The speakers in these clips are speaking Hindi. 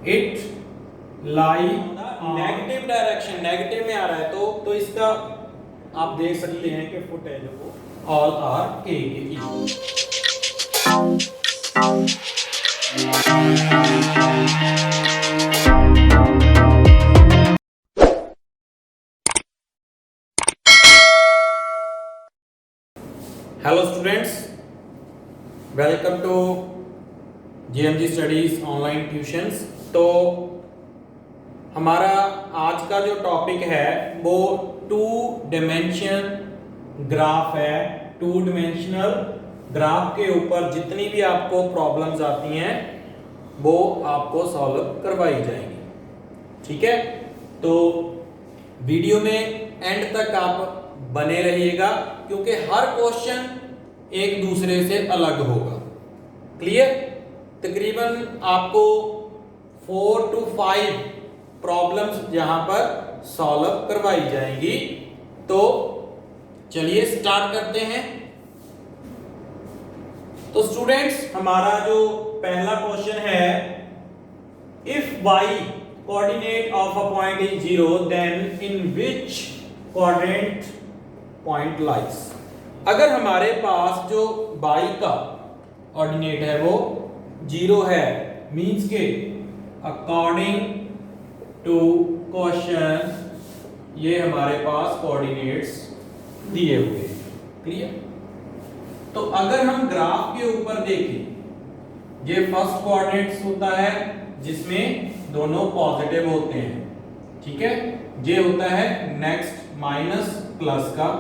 It lie negative direction, negative में आ रहा है तो इसका आप देख सकते हैं कि फुट है जो वो ऑल आर के equal. Hello students, welcome to GMG studies online tuitions. तो हमारा आज का जो टॉपिक है वो टू डिमेंशन ग्राफ है। टू डिमेंशनल ग्राफ के ऊपर जितनी भी आपको प्रॉब्लम्स आती हैं वो आपको सॉल्व करवाई जाएंगी, ठीक है। तो वीडियो में एंड तक आप बने रहिएगा क्योंकि हर क्वेश्चन एक दूसरे से अलग होगा। क्लियर? तकरीबन आपको 4 to 5 प्रॉब्लम्स यहां पर सॉल्व करवाई जाएंगी। तो चलिए स्टार्ट करते हैं। तो स्टूडेंट्स, हमारा जो पहला क्वेश्चन है, if y coordinate of a point is 0 then in which quadrant point lies. अगर हमारे पास जो y का ऑर्डिनेट है वो 0 है, मींस के अकॉर्डिंग टू क्वेश्चन ये हमारे पास कोऑर्डिनेट्स दिए हुए हैं। क्लियर? तो अगर हम ग्राफ के ऊपर देखें, ये फर्स्ट कोऑर्डिनेट्स होता है जिसमें दोनों पॉजिटिव होते हैं, ठीक है। ये होता है नेक्स्ट माइनस प्लस का,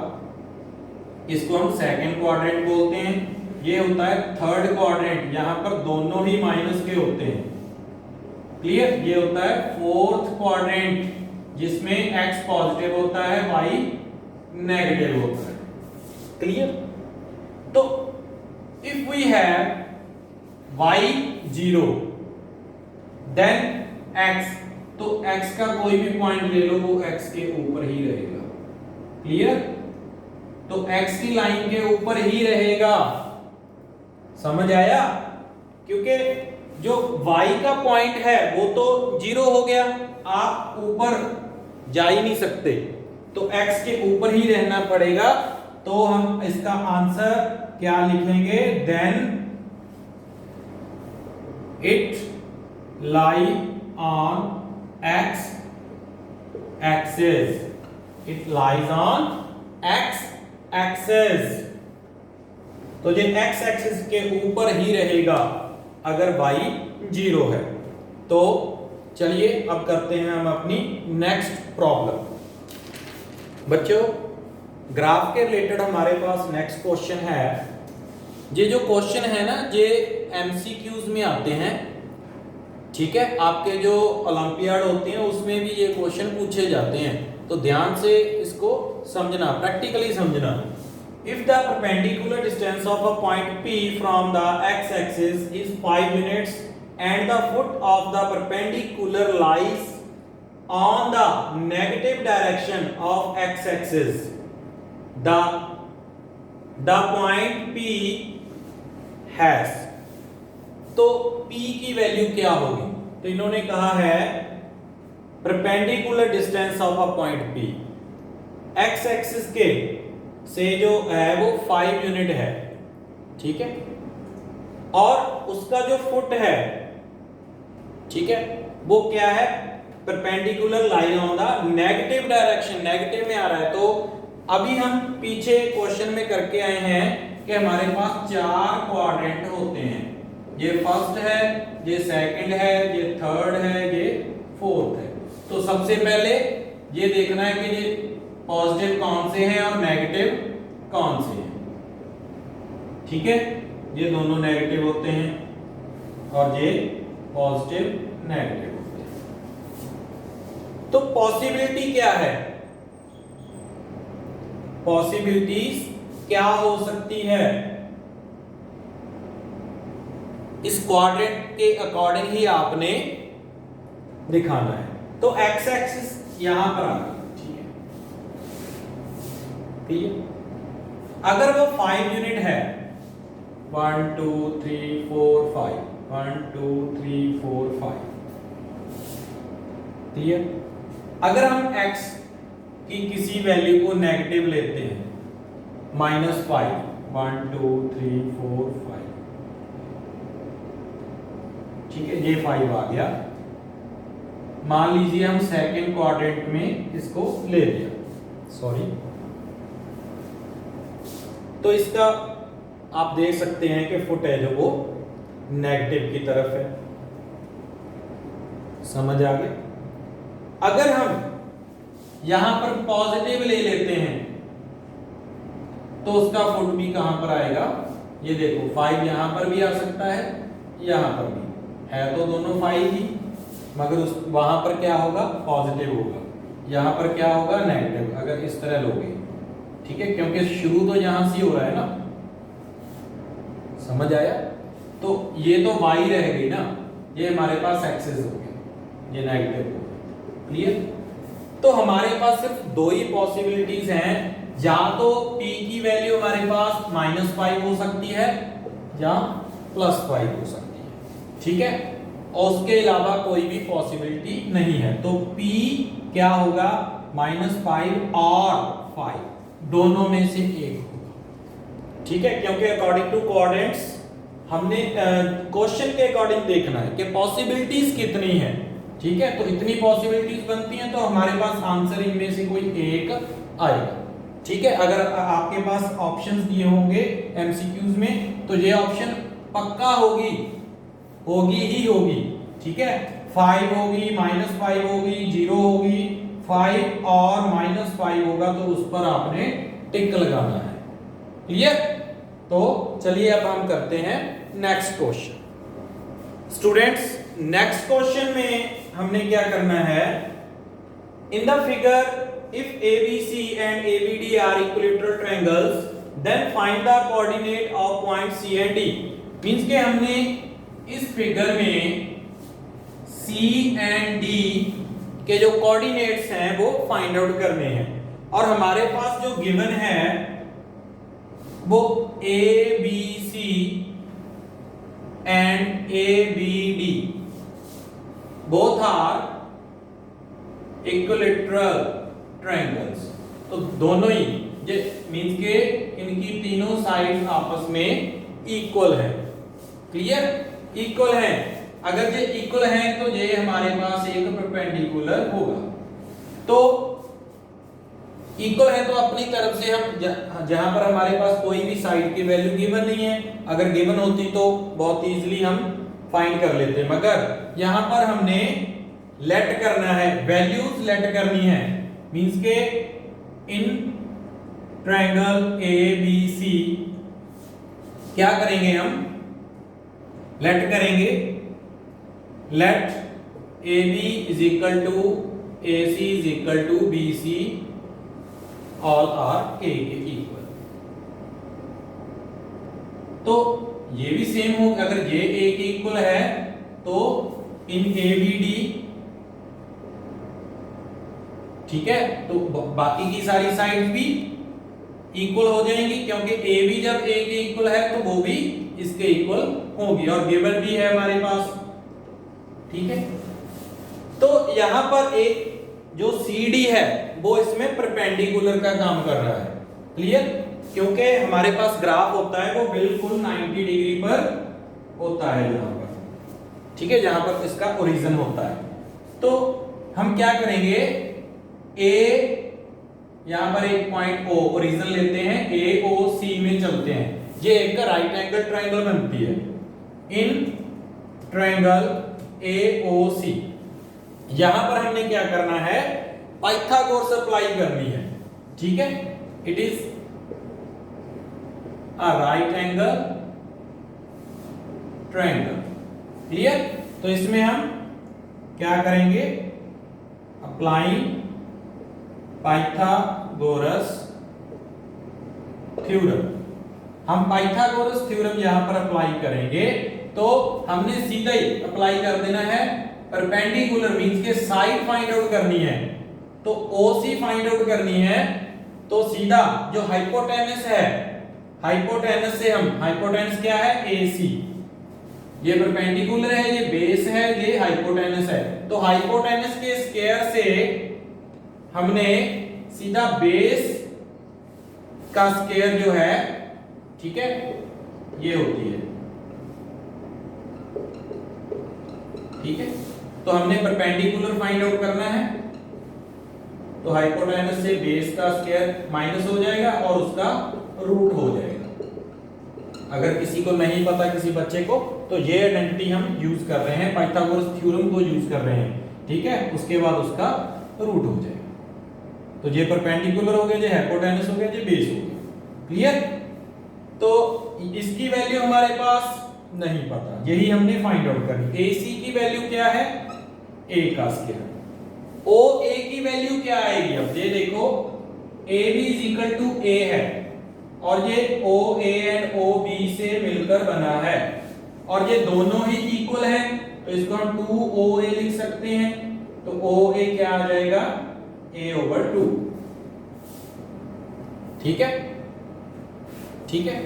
इसको हम सेकंड क्वाड्रेंट बोलते हैं। ये होता है थर्ड क्वाड्रेंट, यहां पर दोनों ही माइनस के होते हैं। क्लियर? ये होता है फोर्थ क्वाड्रेंट जिसमें x पॉजिटिव होता है, y नेगेटिव होता है। क्लियर? तो if we have y 0 then x, तो x का कोई भी पॉइंट ले लो वो x के ऊपर ही रहेगा। क्लियर? तो x की लाइन के ऊपर ही रहेगा। समझ आया? क्योंकि जो y का पॉइंट है वो तो 0 हो गया, आप ऊपर जा ही नहीं सकते, तो x के ऊपर ही रहना पड़ेगा। तो हम इसका आंसर क्या लिखेंगे? Then it lie on x axis, it lies on x axis। तो ये x axis के ऊपर ही रहेगा अगर y 0 है। तो चलिए अब करते हैं हम अपनी नेक्स्ट प्रॉब्लम। बच्चों, ग्राफ के रिलेटेड हमारे पास नेक्स्ट क्वेश्चन है। ये जो क्वेश्चन है ना, ये एमसीक्यूज में आते हैं, ठीक है। आपके जो ओलंपियाड होते हैं उसमें भी ये क्वेश्चन पूछे जाते हैं, तो ध्यान से इसको समझना, प्रैक्टिकली समझना। If the perpendicular distance of a point P from the x axis is 5 minutes and the foot of the perpendicular lies on the negative direction of x axis, the point P has. तो P की वैल्यू क्या होगी? तो इन्होंने कहा है perpendicular distance of a point P x axis के से जो है वो 5 यूनिट है, ठीक है। और उसका जो फुट है, ठीक है, वो क्या है? Perpendicular line on the negative direction, negative में आ रहा है। तो अभी हम पीछे क्वेश्चन में करके आए हैं कि हमारे पास 4 क्वाड्रेंट होते हैं। ये फर्स्ट है, ये सेकंड है, ये थर्ड है, ये फोर्थ है। तो सबसे पहले ये देखना है कि ये पॉजिटिव कौन से हैं और नेगेटिव कौन से हैं, ठीक है। ये दोनों नेगेटिव होते हैं और ये पॉजिटिव नेगेटिव होते हैं। तो पॉसिबिलिटी क्या है? पॉसिबिलिटीज क्या हो सकती है? इस क्वाड्रेंट के अकॉर्डिंग ही आपने दिखाना है। तो x एक्सिस यहां पर आ गई, ठीक है। ठीक है, अगर वो 5 यूनिट है, 1 2 3 4 5, 1 2 3 4 5, क्लियर। अगर हम x की किसी वैल्यू को नेगेटिव लेते हैं -5 1 2 3 4 5, ठीक है, ये 5 आ गया। मान लीजिए हम सेकंड क्वाड्रेंट में इसको ले लिया, सॉरी, तो इसका आप देख सकते हैं कि फुट है जो वो नेगेटिव की तरफ है। समझ आ गया। अगर हम यहां पर पॉजिटिव ले लेते हैं तो उसका फुट भी कहां पर आएगा, ये देखो 5 यहां पर भी आ सकता है, यहां पर भी है, तो दोनों 5 ही, मगर उस वहां पर क्या होगा, पॉजिटिव होगा, यहां पर क्या होगा, नेगेटिव, अगर इस तरह लोगे, ठीक है, क्योंकि शुरू तो यहां से हो रहा है ना। समझ आया। तो ये तो y रह गई ना, ये हमारे पास एक्सेस हो गया, ये नेगेटिव हो गया। क्लियर। तो हमारे पास सिर्फ दो ही पॉसिबिलिटीज हैं, या तो p की वैल्यू हमारे पास -5 हो सकती है या +5 हो सकती है, ठीक है, और उसके अलावा कोई भी पॉसिबिलिटी नहीं है। तो p क्या होगा, -5 और 5 दोनों में से एक होगा, ठीक है, क्योंकि अकॉर्डिंग टू कोऑर्डिनेट्स हमने क्वेश्चन के अकॉर्डिंग देखना है कि पॉसिबिलिटीज कितनी है, ठीक है, तो इतनी पॉसिबिलिटीज बनती हैं तो हमारे पास आंसर इनमें से कोई एक आएगा, ठीक है। अगर आपके पास ऑप्शंस दिए होंगे एमसीक्यूज में तो ये ऑप्शन पक्का होगी ही होगी, ठीक है, 5 होगी, -5 होगी, 0 होगी, 5 और -5 होगा, तो उस पर आपने टिक लगाना है। क्लियर। तो चलिए अब हम करते हैं next question. Students, next question में हमने क्या करना है, in the figure if ABC and ABD are equilateral triangles then find the coordinate of point C and D। Means के हमने इस फिगर में C and D के जो कोऑर्डिनेट्स हैं वो फाइंड आउट करने हैं, और हमारे पास जो गिवन है वो ABC and ABD both are equilateral triangles। तो दोनों ही मींस के इनकी तीनों साइड्स आपस में इक्वल है। क्लियर, इक्वल है। अगर ये इक्वल है तो ये हमारे पास एक परपेंडिकुलर होगा। तो इक्वल है तो अपनी तरफ से हम जहां पर हमारे पास कोई भी साइड की वैल्यू गिवन नहीं है, अगर गिवन होती तो बहुत इजीली हम फाइंड कर लेते, मगर यहां पर हमने लेट करना है, वैल्यूज लेट करनी है, मींस के इन ट्रायंगल ABC क्या करेंगे हम, लेट करेंगे, let AB is equal to AC is equal to BC all are A के इक्वल। तो ये भी सेम हो, अगर ये A के इक्वल है तो इन ABD, ठीक है, तो बाकी की सारी साइड्स भी इक्वल हो जाएंगी, क्योंकि A भी जब A के इक्वल है तो वो भी इसके इक्वल होगी, और गिवन भी है हमारे पास, ठीक है। तो यहां पर एक जो CD है वो इसमें परपेंडिकुलर का काम कर रहा है। क्लियर, क्योंकि हमारे पास ग्राफ होता है वो बिल्कुल 90 डिग्री पर होता है यहां पर, ठीक है, जहां पर इसका ओरिजिन होता है। तो हम क्या करेंगे, A यहां पर एक पॉइंट O ओरिजिन लेते हैं, AOC में चलते हैं, ये एक राइट एंगल ट्रायंगल बनती है इन ट्रायंगल AOC। यहां पर हमने क्या करना है, पाइथागोरस अप्लाई करनी है, ठीक है, it is a right angle triangle. Clear. तो इसमें हम क्या करेंगे, अप्लाइंग पाइथागोरस थ्योरम। हम पाइथागोरस थ्योरम यहां पर अप्लाई करेंगे तो हमने सीधा ही अप्लाई कर देना है, परपेंडिकुलर मींस के साइड फाइंड आउट करनी है, तो OC फाइंड आउट करनी है, तो सीधा जो हाइपोटेनस है, हाइपोटेनस से हम, हाइपोटेनस क्या है, AC, ये परपेंडिकुलर है, ये बेस है, ये हाइपोटेनस है। तो हाइपोटेनस के स्क्वायर से हमने सीधा बेस का स्क्वायर जो है, ठीक है, ये होती है, ठीक है। तो हमने परपेंडिकुलर फाइंड आउट करना है, तो हाइपोटेनस से बेस का स्क्वायर माइनस हो जाएगा और उसका रूट हो जाएगा। अगर किसी को नहीं पता, किसी बच्चे को, तो ये आइडेंटिटी हम यूज कर रहे हैं, पाइथागोरस थ्योरम को यूज कर रहे हैं, ठीक है। उसके बाद उसका रूट हो जाएगा। तो ये परपेंडिकुलर हो गया, ये हाइपोटेनस हो गया, ये बेस हो गया। क्लियर? तो इसकी वैल्यू हमारे पास नहीं पता, यही हमने फाइंड आउट करनी। AC की वैल्यू क्या है? A का स्क्वायर। OA की वैल्यू क्या आएगी? अब ये देखो, AB is equal to A है और ये OA एंड OB से मिलकर बना है और ये दोनों ही इक्वल है, तो इसको हम 2OA लिख सकते हैं। तो OA क्या आ जाएगा? A/2। ठीक है, ठीक है।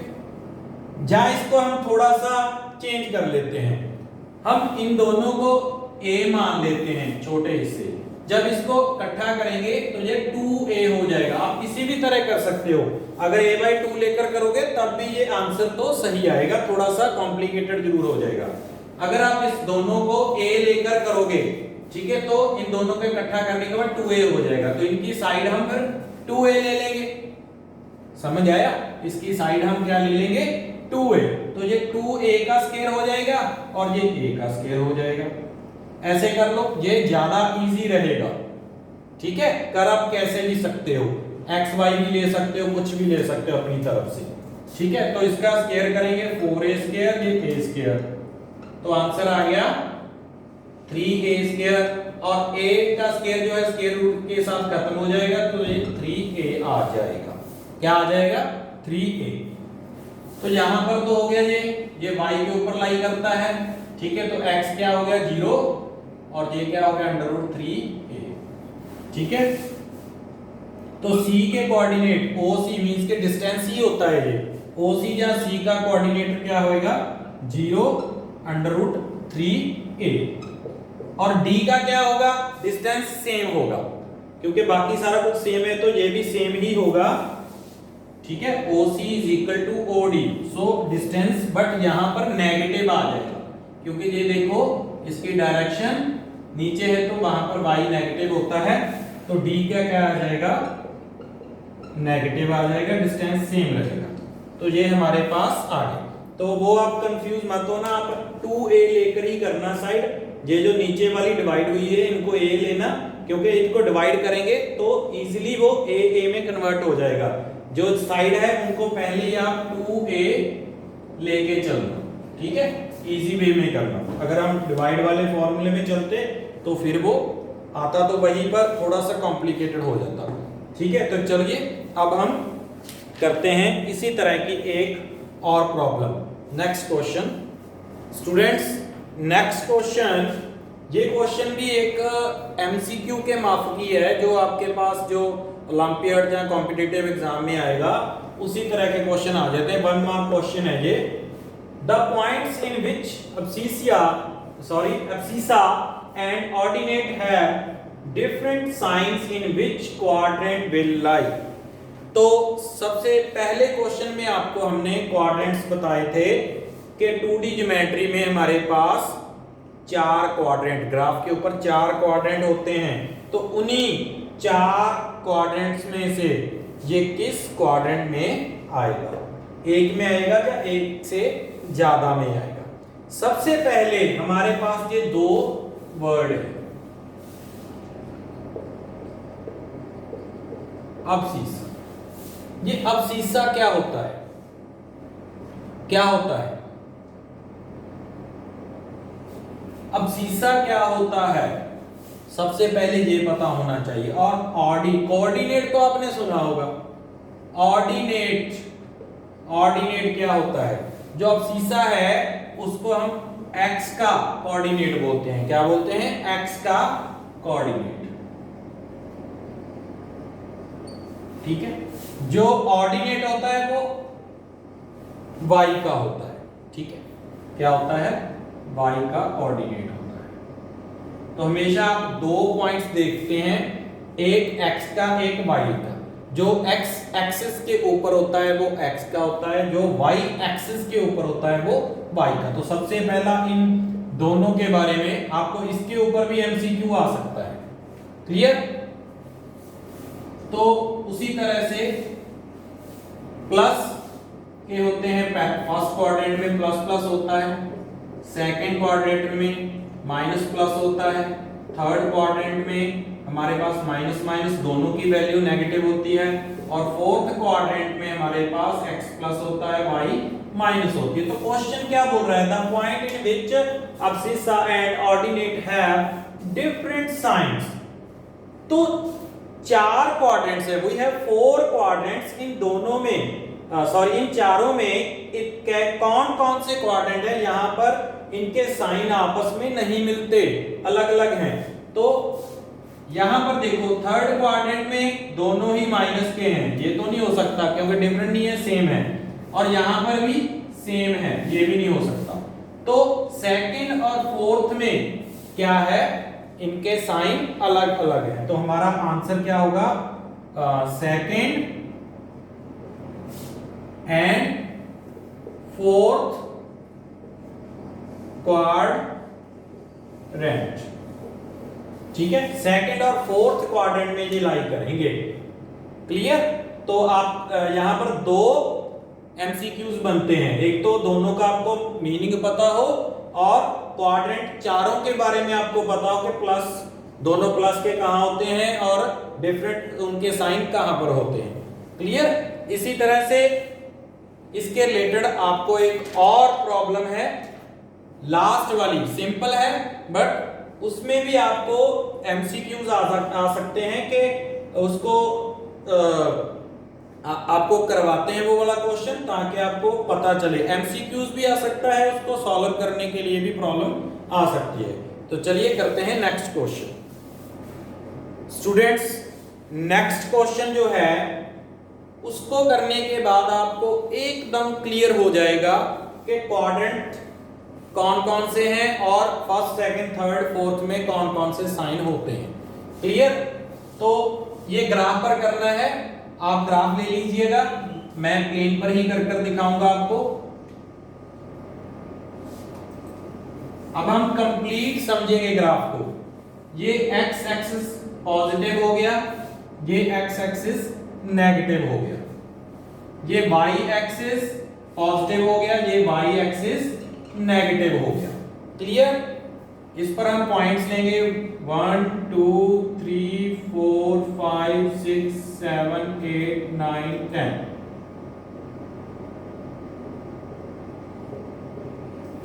जा इसको हम थोड़ा सा चेंज कर लेते हैं, हम इन दोनों को A मान लेते हैं, छोटे हिस्से। जब इसको इकट्ठा करेंगे तो ये 2A हो जाएगा। आप किसी भी तरह कर सकते हो, अगर A/2 लेकर करोगे तब भी ये आंसर तो सही आएगा, थोड़ा सा कॉम्प्लिकेटेड जरूर हो जाएगा। अगर आप इस दोनों को A लेकर करोगे, ठीक है, तो इन दोनों को इकट्ठा करने के बाद 2A हो जाएगा, तो इनकी साइड हम फिर 2A ले लेंगे। समझ आया? इसकी साइड हम क्या ले लेंगे? 2A। तो ये 2A का स्क्वायर हो जाएगा और ये A का स्क्वायर हो जाएगा। ऐसे कर लो, ये ज्यादा इजी रहेगा, ठीक है। कर आप कैसे भी सकते हो, x y भी ले सकते हो, कुछ भी ले सकते हो अपनी तरफ से, ठीक है। तो इसका स्क्वायर करेंगे 4A स्क्वायर, ये A स्क्वायर, तो आंसर आ गया 3A स्क्वायर और A का स्क्वायर जो है स्क्वायर रूट के साथ खत्म हो जाएगा, तो ये 3A आ जाएगा। क्या आ जाएगा? 3A। तो यहां पर तो हो गया, ये y के ऊपर लाई करता है, ठीक है। तो x क्या हो गया? 0 और ये क्या हो गया? √3a, ठीक है। तो C के कोऑर्डिनेट OC मींस के डिस्टेंस ही होता है ये, OC या C का कोऑर्डिनेट क्या होएगा? 0 √3a और D का क्या होगा? डिस्टेंस सेम होगा, क्योंकि बाकी सारा कुछ सेम है तो ये भी सेम ही होगा, ठीक है। OC is equal to OD, so distance, but यहां पर नेगेटिव आ जाएगा, क्योंकि ये देखो इसकी डायरेक्शन नीचे है तो वहां पर y नेगेटिव होता है, तो D का क्या आ जाएगा? नेगेटिव आ जाएगा, डिस्टेंस सेम रहेगा। तो ये हमारे पास आ गया। तो वो आप कंफ्यूज मत होना, आप 2A लेकर ही करना साइड। ये जो नीचे वाली डिवाइड हुई है इनको A लेना, क्योंकि इनको डिवाइड करेंगे तो इजीली वो A में कन्वर्ट हो जाएगा। जो साइड है उनको पहले ही आप 2A लेके चलना, ठीक है, इजी वे में करना। अगर हम डिवाइड वाले फॉर्मूले में चलते तो फिर वो आता तो वहीं पर थोड़ा सा कॉम्प्लिकेटेड हो जाता, ठीक है। तो चलिए अब हम करते हैं इसी तरह की एक और problem. Next question students, next question, ये क्वेश्चन भी एक MCQ के माफकी है, जो आपके पास जो ओलंपियाड या कॉम्पिटिटिव एग्जाम में आएगा उसी तरह के क्वेश्चन आ जाते हैं। 1 मार्क क्वेश्चन है ये। The points in which abscissa and ordinate have different signs in which quadrant will lie। तो सबसे पहले क्वेश्चन में आपको हमने क्वाड्रेंट्स बताए थे कि 2D ज्योमेट्री में हमारे पास 4 क्वाड्रेंट, ग्राफ के ऊपर 4 क्वाड्रेंट होते हैं। तो उन्हीं 4 क्वाड्रेंट्स में से ये किस क्वाड्रेंट में आएगा? एक में आएगा या एक से ज्यादा में आएगा? सबसे पहले हमारे पास ये 2 वर्ड है, अबसीसा। ये अबसीसा क्या होता है? क्या होता है अबसीसा? क्या होता है सबसे पहले ये पता होना चाहिए। और कोऑर्डिनेट तो आपने सुना होगा, ऑर्डिनेट क्या होता है? जो अबसीसा है उसको हम x का कोऑर्डिनेट बोलते हैं। क्या बोलते हैं? x का कोऑर्डिनेट, ठीक है। जो ऑर्डिनेट होता है वो y का होता है, ठीक है। क्या होता है? y का कोऑर्डिनेट होता है। तो हमेशा आप दो पॉइंट्स देखते हैं, एक x का एक y का। जो x एक्सिस के ऊपर होता है वो x का होता है, जो y एक्सिस के ऊपर होता है वो y का। तो सबसे पहला इन दोनों के बारे में आपको इसके ऊपर भी एमसीक्यू आ सकता है। क्लियर? तो उसी तरह से प्लस के होते हैं, फर्स्ट क्वाड्रेंट में प्लस प्लस होता है, सेकंड क्वाड्रेंट में माइनस प्लस होता है, थर्ड क्वाड्रेंट में हमारे पास माइनस माइनस दोनों की वैल्यू नेगेटिव होती है, और फोर्थ क्वाड्रेंट में हमारे पास x प्लस होता है, y माइनस होती है। तो क्वेश्चन क्या बोल रहा है? The point in which abscissa and ordinate have different science. तो चार क्वाड्रेंट्स है, वी हैव फोर क्वाड्रेंट्स। इन दोनों में इन चारों में कौन कौन से क्वाड्रेंट है यहाँ पर इनके साइन आपस में नहीं मिलते, अलग अलग हैं। तो यहां पर देखो थर्ड क्वाड्रेंट में दोनों ही माइनस के हैं, ये तो नहीं हो सकता क्योंकि डिफरेंट नहीं है, सेम है। और यहां पर भी सेम है, ये भी नहीं हो सकता। तो सेकंड और फोर्थ में क्या है, इनके साइन अलग अलग है। तो हमारा आंसर क्या होगा? Second and fourth quadrant. ठीक है, सेकंड और फोर्थ क्वाड्रेंट में ये लाई करेंगे। क्लियर? तो आप यहां पर दो एमसीक्यूज बनते हैं, एक तो दोनों का आपको मीनिंग पता हो और क्वाड्रेंट चारों के बारे में आपको पता हो कि प्लस, दोनों प्लस के कहां होते हैं और डिफरेंट उनके साइन कहां पर होते हैं। क्लियर? इसी तरह से इसके रिलेटेड आपको एक और प्रॉब्लम है, लास्ट वाली सिंपल है बट उसमें भी आपको एमसीक्यूज आ सकते हैं कि उसको आपको करवाते हैं वो वाला क्वेश्चन, ताकि आपको पता चले। एमसीक्यूज भी आ सकता है, उसको सॉल्व करने के लिए भी प्रॉब्लम आ सकती है। तो चलिए करते हैं next question. Students, next question जो है उसको करने के बाद आपको एकदम क्लियर हो जाएगा कि क्वाड्रेंट कौन कौन से हैं और फर्स्ट सेकंड थर्ड फोर्थ में कौन कौन से साइन होते हैं। क्लियर? तो ये ग्राफ पर करना है, आप ग्राफ ले लीजिएगा, मैं प्लेन पर ही कर कर दिखाऊंगा आपको। अब हम कंप्लीट समझेंगे ग्राफ को। ये x एक्सिस पॉजिटिव हो गया, ये x एक्सिस नेगेटिव हो गया, ये y एक्सिस पॉजिटिव हो गया, ये y एक्सिस नेगेटिव हो गया। क्लियर? इस पर हम पॉइंट्स लेंगे 1 2 3 4 5 6 7 8 9 10,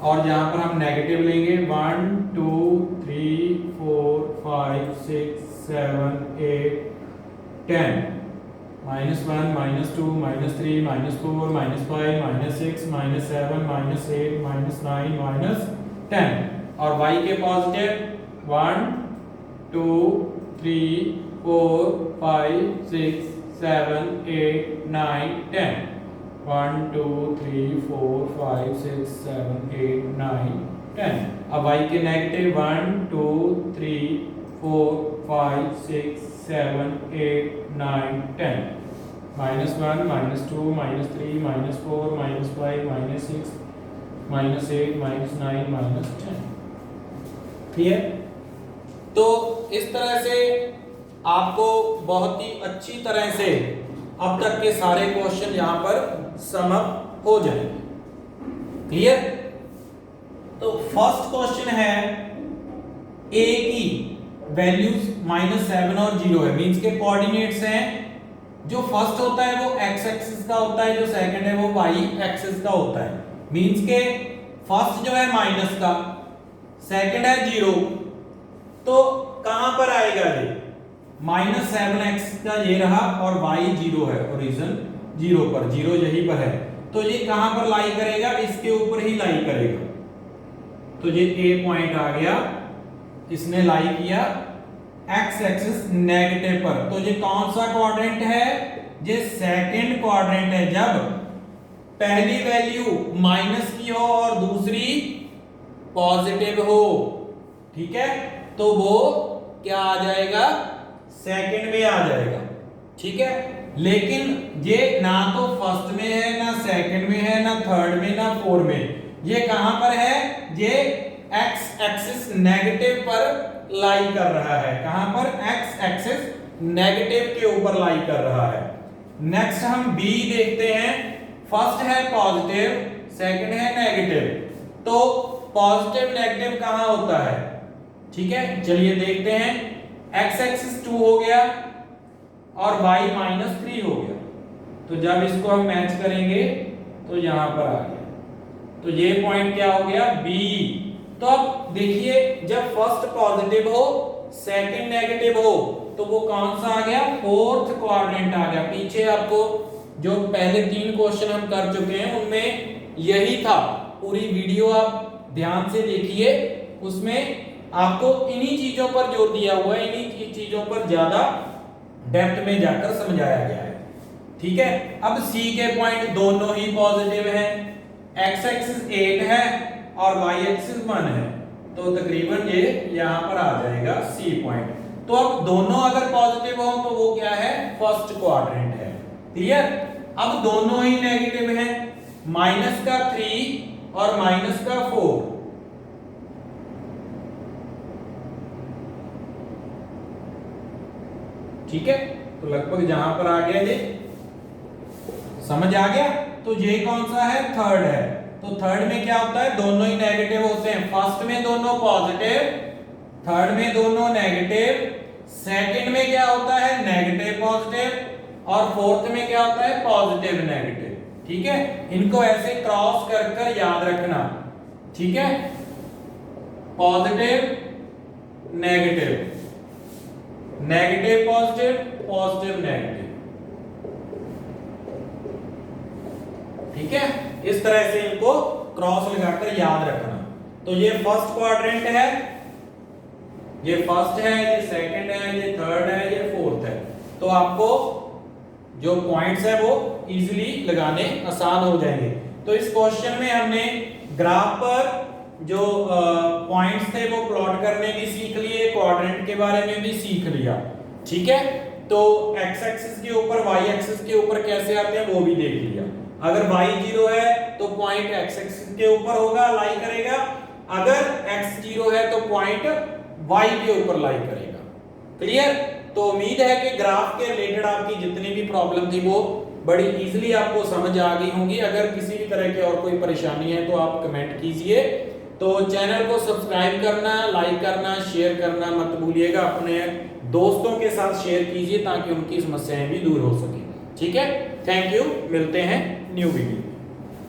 और यहां पर हम नेगेटिव लेंगे 1 2 3 4 5 6 7 8 10, -1 -2 -3 -4 -5 -6 -7 -8 -9 -10, और y के पॉजिटिव 1 2 3 4 5 6 7 8 9 10, 1 2 3 4 5 6 7 8 9 10। अब y के नेगेटिव 1 2 3 4 5 6 7 8 9 10, -1 -2 -3 -4 -5 -6 -8 -9 -10। क्लियर? तो इस तरह से आपको बहुत ही अच्छी तरह से अब तक के सारे क्वेश्चन यहां पर समाप्त हो जाएंगे। क्लियर? तो फर्स्ट क्वेश्चन है, a की वैल्यूज -7 और 0 है, मींस के कोऑर्डिनेट्स हैं। जो फर्स्ट होता है वो x एक्सिस का होता है, जो सेकंड है वो y एक्सिस का होता है। मींस के फर्स्ट जो है माइनस का, सेकंड है 0, तो कहां पर आएगा ये? -7x का ये रहा और y 0 है, ओरिजिन 0 पर, 0 यहीं पर है, तो ये कहां पर लाई करेगा? इसके ऊपर ही लाई करेगा। तो ये a पॉइंट आ गया, इसने लाई किया x एक्सिस नेगेटिव पर। तो ये कौन सा क्वाड्रेंट है? ये सेकंड क्वाड्रेंट है, जब पहली वैल्यू माइनस की हो और दूसरी पॉजिटिव हो, ठीक है, तो वो क्या आ जाएगा, सेकंड में आ जाएगा, ठीक है। लेकिन ये ना तो फर्स्ट में है, ना सेकंड में है, ना थर्ड में, ना फोर्थ में, ये कहां पर है, ये एक्स एक्सिस नेगेटिव पर लाई कर रहा है। कहां पर, एक्स एक्सिस नेगेटिव के ऊपर लाई कर रहा है। नेक्स्ट हम बी देखते हैं। फर्स्ट है पॉजिटिव, सेकंड है नेगेटिव, तो पॉजिटिव नेगेटिव कहां होता है, ठीक है, चलिए देखते हैं। एक्स एक्सिस 2 हो गया और y -3 हो गया, तो जब इसको हम मैच करेंगे तो यहां पर आ गया, तो ये पॉइंट क्या हो गया, B। तो अब देखिए, जब फर्स्ट पॉजिटिव हो, सेकंड नेगेटिव हो, तो वो कौन सा आ गया, फोर्थ क्वाड्रेंट आ गया। पीछे आपको जो पहले 3 क्वेश्चन हम कर चुके हैं उनमें यही था, पूरी वीडियो आप ध्यान से देखिए, उसमें आपको इन्हीं चीजों पर जोर दिया हुआ है, इन्हीं चीजों पर ज्यादा डेप्थ में जाकर समझाया गया है, ठीक है। अब सी के पॉइंट दोनों ही पॉजिटिव हैं, एक्स एक्सिस 8 है और वाई एक्सिस 1 है, तो तकरीबन ये यहां पर आ जाएगा सी पॉइंट। तो अब दोनों अगर पॉजिटिव हो तो वो क्या है, फर्स्ट क्वाड्रेंट है, क्लियर। अब दोनों ही नेगेटिव हैं, -3 और -4, ठीक है, तो लगभग जहां पर आ गया, ये समझ आ गया। तो ये कौन सा है, थर्ड है, तो थर्ड में क्या होता है, दोनों ही नेगेटिव होते हैं। फर्स्ट में दोनों पॉजिटिव, थर्ड में दोनों नेगेटिव, सेकंड में क्या होता है, नेगेटिव पॉजिटिव, और फोर्थ में क्या होता है, पॉजिटिव नेगेटिव, ठीक है। इनको ऐसे क्रॉस कर कर याद रखना, ठीक है, positive negative, negative positive, positive negative, ठीक है। इस तरह से इनको क्रॉस लगाकर याद रखना। तो ये फर्स्ट क्वाड्रेंट है, ये फर्स्ट है, ये सेकंड है, ये थर्ड है, ये फोर्थ है। तो आपको जो पॉइंट्स है वो इजीली लगाने आसान हो जाएंगे। तो इस क्वेश्चन में हमने ग्राफ पर जो पॉइंट्स थे वो प्लॉट करने भी सीख लिए, क्वाड्रेंट के बारे में भी सीख लिया, ठीक है। तो एक्स एक्सिस के ऊपर, वाई एक्सिस के ऊपर कैसे आते हैं वो भी देख लिया। अगर y 0 है तो पॉइंट x एक्सिस के ऊपर होगा, लाई करेगा। अगर x 0 है तो पॉइंट y के ऊपर लाई करेगा, क्लियर। तो उम्मीद है कि ग्राफ के रिलेटेड आपकी जितनी भी प्रॉब्लम थी वो बड़ी इजीली आपको समझ आ गई होंगी। अगर किसी भी तरह की और कोई परेशानी है तो आप कमेंट कीजिए। तो चैनल को सब्सक्राइब करना, लाइक करना, शेयर करना मत भूलिएगा। अपने दोस्तों के साथ शेयर कीजिए ताकि उनकी समस्याएं भी दूर हो सके, ठीक है। थैंक यू, मिलते हैं न्यू वीडियो।